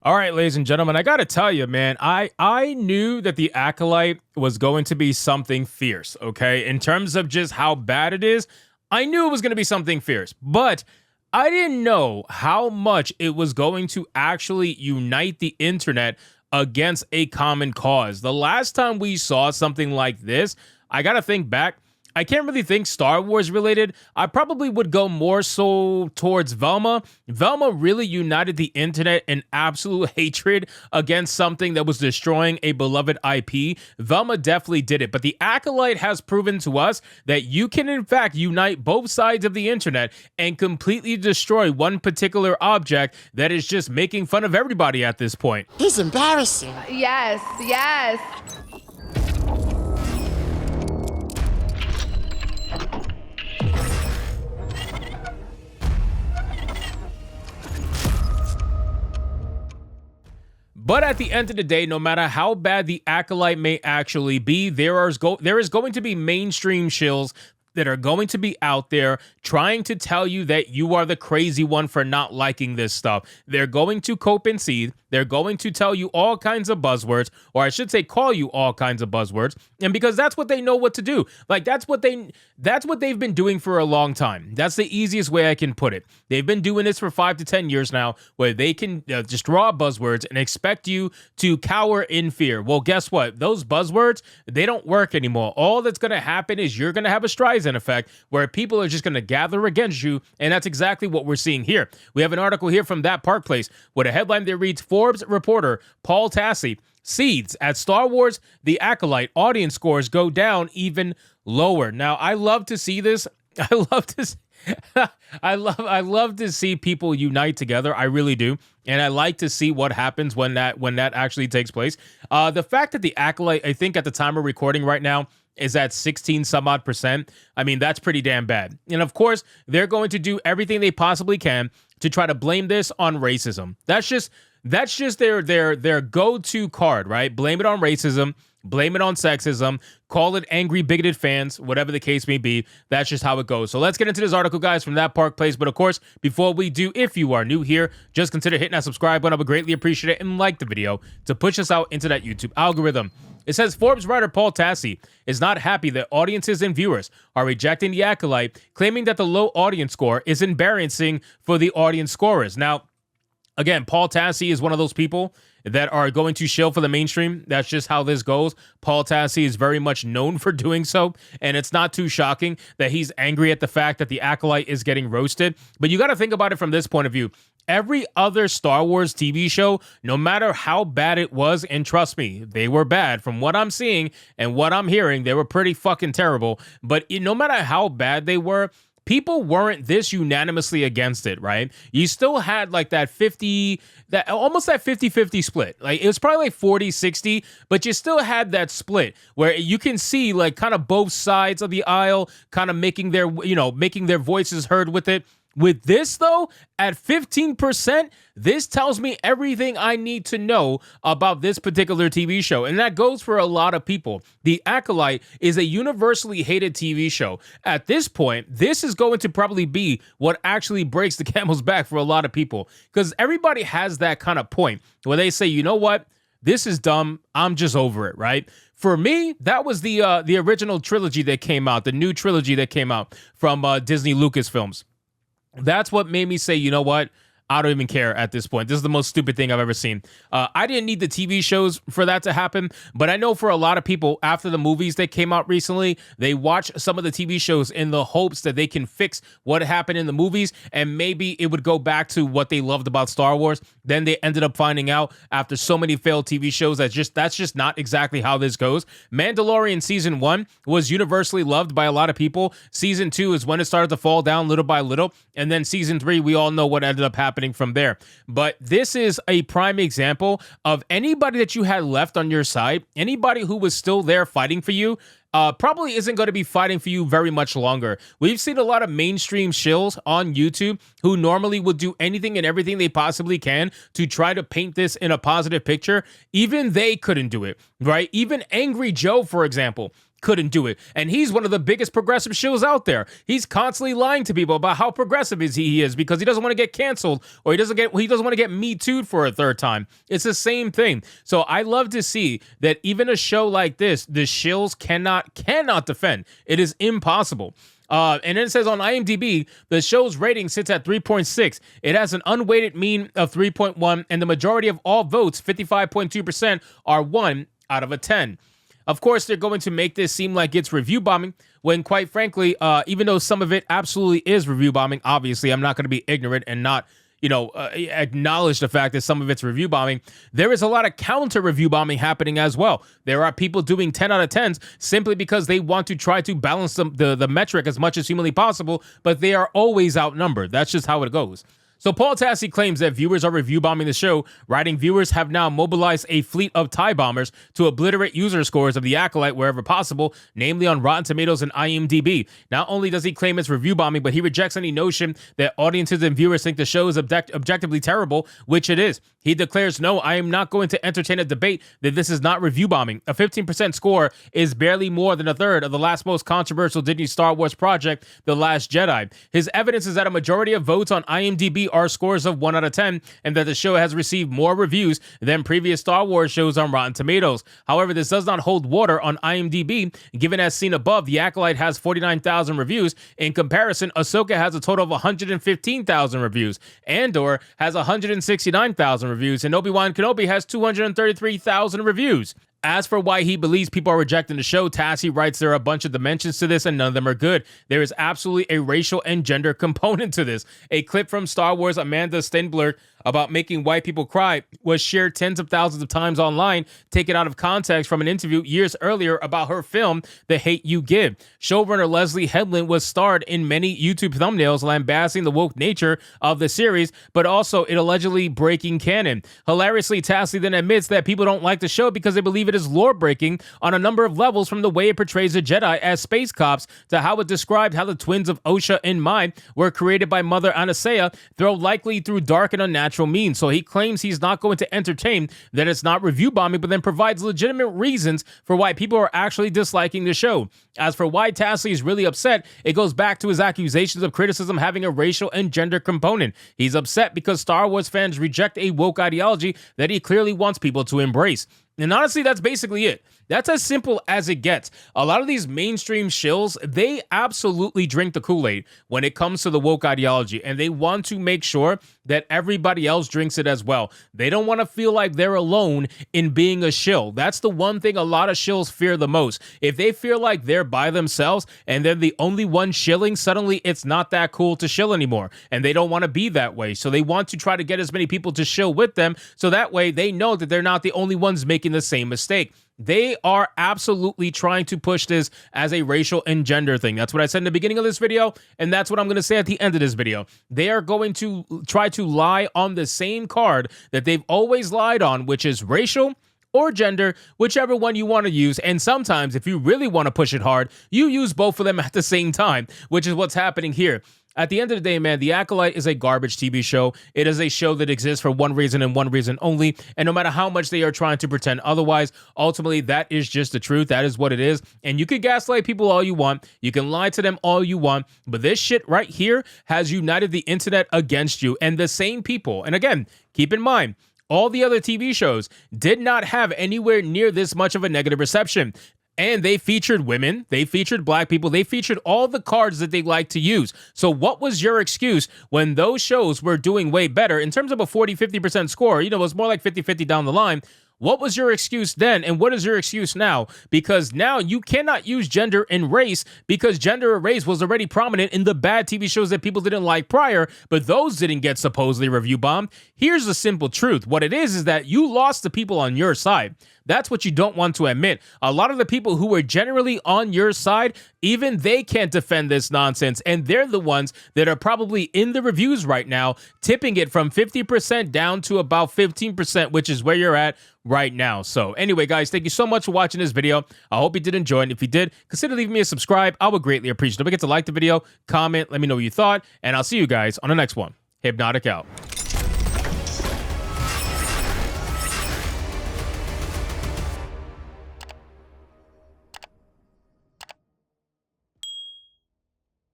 All right, ladies and gentlemen, I gotta tell you, man, I knew that the Acolyte was going to be something fierce, okay? In terms of just how bad it is, I knew it was gonna be something fierce, but I didn't know how much it was going to actually unite the internet against a common cause. The last time we saw something like this, I gotta think back. I can't really think Star Wars related. I probably would go more so towards Velma. Velma really united the internet in absolute hatred against something that was destroying a beloved IP. Velma definitely did it, but the Acolyte has proven to us that you can in fact unite both sides of the internet and completely destroy one particular object that is just making fun of everybody at this point. He's embarrassing. Yes, yes. But at the end of the day, no matter how bad the Acolyte may actually be, there is going to be mainstream shills that are going to be out there trying to tell you that you are the crazy one for not liking this stuff. They're going to cope and seethe. They're going to tell you all kinds of buzzwords, or I should say call you all kinds of buzzwords. And because that's what they know what to do. Like that's what they've been doing for a long time. That's the easiest way I can put it. They've been doing this for 5 to 10 years now, where they can just draw buzzwords and expect you to cower in fear. Well, guess what? Those buzzwords, they don't work anymore. All that's going to happen is you're going to have a Streisand effect where people are just going to gather against you. And that's exactly what we're seeing here. We have an article here from That Park Place with a headline that reads, Forbes reporter Paul Tassi seeds at Star Wars The Acolyte audience scores go down even lower. Now, I love to see this. I love to I love to see people unite together. I really do. And I like to see what happens when that actually takes place. The fact that the Acolyte, I think at the time of recording right now, is at 16 some odd percent. I mean, that's pretty damn bad. And of course, they're going to do everything they possibly can to try to blame this on racism. That's just their go-to card, right? Blame it on racism, blame it on sexism, call it angry, bigoted fans, whatever the case may be. That's just how it goes. So let's get into this article, guys, from That Park Place. But of course, before we do, if you are new here, just consider hitting that subscribe button. I would greatly appreciate it, and like the video to push us out into that YouTube algorithm. It says Forbes writer Paul Tassi is not happy that audiences and viewers are rejecting The Acolyte, claiming that the low audience score is embarrassing for the audience scorers. Now, again, Paul Tassi is one of those people that are going to shill for the mainstream. That's just how this goes. Paul Tassi is very much known for doing so, and it's not too shocking that he's angry at the fact that the Acolyte is getting roasted. But you got to think about it from this point of view. Every other Star Wars TV show, no matter how bad it was, and trust me, they were bad. From what I'm seeing and what I'm hearing, they were pretty fucking terrible. But no matter how bad they were, people weren't this unanimously against it, right? You still had like that 50-50 split. Like it was probably like 40-60, but you still had that split where you can see like kind of both sides of the aisle kind of making their voices heard with it. With this, though, at 15%, this tells me everything I need to know about this particular TV show. And that goes for a lot of people. The Acolyte is a universally hated TV show. At this point, this is going to probably be what actually breaks the camel's back for a lot of people. Because everybody has that kind of point where they say, you know what? This is dumb. I'm just over it, right? For me, that was the original trilogy that came out, the new trilogy that came out from Disney Lucasfilms. That's what made me say, you know what? I don't even care at this point. This is the most stupid thing I've ever seen. I didn't need the TV shows for that to happen, but I know for a lot of people, after the movies that came out recently, they watch some of the TV shows in the hopes that they can fix what happened in the movies, and maybe it would go back to what they loved about Star Wars. Then they ended up finding out after so many failed TV shows that's just not exactly how this goes. Mandalorian Season 1 was universally loved by a lot of people. Season 2 is when it started to fall down little by little, and then Season 3, we all know what ended up happening from there. But this is a prime example of anybody that you had left on your side, anybody who was still there fighting for you, probably isn't going to be fighting for you very much longer. We've seen a lot of mainstream shills on YouTube who normally would do anything and everything they possibly can to try to paint this in a positive picture. Even they couldn't do it, right? Even Angry Joe, for example. couldn't do it. And he's one of the biggest progressive shills out there. He's constantly lying to people about how progressive he is because he doesn't want to get canceled, or he doesn't want to get Me Too'd for a third time. It's the same thing. So I love to see that even a show like this, the shills cannot defend. It is impossible. And then it says on IMDb, the show's rating sits at 3.6. It has an unweighted mean of 3.1, and the majority of all votes, 55.2%, are 1 out of a 10. Of course, they're going to make this seem like it's review bombing, when quite frankly, even though some of it absolutely is review bombing, obviously, I'm not going to be ignorant and not acknowledge the fact that some of it's review bombing. There is a lot of counter review bombing happening as well. There are people doing 10 out of 10s simply because they want to try to balance the metric as much as humanly possible, but they are always outnumbered. That's just how it goes. So Paul Tassi claims that viewers are review bombing the show, writing, viewers have now mobilized a fleet of TIE bombers to obliterate user scores of the Acolyte wherever possible, namely on Rotten Tomatoes and IMDb. Not only does he claim it's review bombing, but he rejects any notion that audiences and viewers think the show is objectively terrible, which it is. He declares, no, I am not going to entertain a debate that this is not review bombing. A 15% score is barely more than a third of the last most controversial Disney Star Wars project, The Last Jedi. His evidence is that a majority of votes on IMDb are scores of 1 out of 10, and that the show has received more reviews than previous Star Wars shows on Rotten Tomatoes. However, this does not hold water on IMDb, given as seen above, The Acolyte has 49,000 reviews. In comparison, Ahsoka has a total of 115,000 reviews. Andor has 169,000 reviews, and Obi-Wan Kenobi has 233,000 reviews. As for why he believes people are rejecting the show, Tassi writes there are a bunch of dimensions to this and none of them are good. There is absolutely a racial and gender component to this. A clip from Star Wars Amanda Stenberg about making white people cry was shared tens of thousands of times online, taken out of context from an interview years earlier about her film, The Hate U Give. Showrunner Leslie Headland was starred in many YouTube thumbnails lambasting the woke nature of the series, but also it allegedly breaking canon. Hilariously, Tassi then admits that people don't like the show because they believe it is lore-breaking on a number of levels, from the way it portrays the Jedi as space cops to how it described how the twins of Osha and Mai were created by Mother Anastasia, though likely through dark and unnatural means. So he claims he's not going to entertain that it's not review bombing, but then provides legitimate reasons for why people are actually disliking the show. As for why Tassi is really upset, it goes back to his accusations of criticism having a racial and gender component. He's upset because Star Wars fans reject a woke ideology that he clearly wants people to embrace. And honestly, that's basically it. That's as simple as it gets. A lot of these mainstream shills, they absolutely drink the Kool-Aid when it comes to the woke ideology, and they want to make sure that everybody else drinks it as well. They don't want to feel like they're alone in being a shill. That's the one thing a lot of shills fear the most. If they feel like they're by themselves and they're the only one shilling, suddenly it's not that cool to shill anymore, and they don't want to be that way. So they want to try to get as many people to shill with them, so that way they know that they're not the only ones making the same mistake. They are absolutely trying to push this as a racial and gender thing. That's what I said in the beginning of this video, and that's what I'm going to say at the end of this video. They are going to try to lie on the same card that they've always lied on, which is racial or gender, whichever one you want to use. And sometimes, if you really want to push it hard, you use both of them at the same time, which is what's happening here. At the end of the day, man, The Acolyte is a garbage TV show. It is a show that exists for one reason and one reason only. And no matter how much they are trying to pretend otherwise, ultimately, that is just the truth. That is what it is. And you can gaslight people all you want. You can lie to them all you want. But this shit right here has united the internet against you. And the same people. And again, keep in mind, all the other TV shows did not have anywhere near this much of a negative reception. And they featured women, they featured black people, they featured all the cards that they like to use. So what was your excuse when those shows were doing way better in terms of a 40-50% score? You know, it was more like 50-50 down the line. What was your excuse then, and what is your excuse now? Because now you cannot use gender and race, because gender and race was already prominent in the bad TV shows that people didn't like prior, but those didn't get supposedly review bombed. Here's the simple truth. What it is that you lost the people on your side. That's what you don't want to admit. A lot of the people who were generally on your side, even they can't defend this nonsense, and they're the ones that are probably in the reviews right now, tipping it from 50% down to about 15%, which is where you're at right now. So anyway, guys, thank you so much for watching this video. I hope you did enjoy it. If you did, consider leaving me a subscribe. I would greatly appreciate it. Don't forget to like the video, comment, let me know what you thought, and I'll see you guys on the next one. Hypnotic out.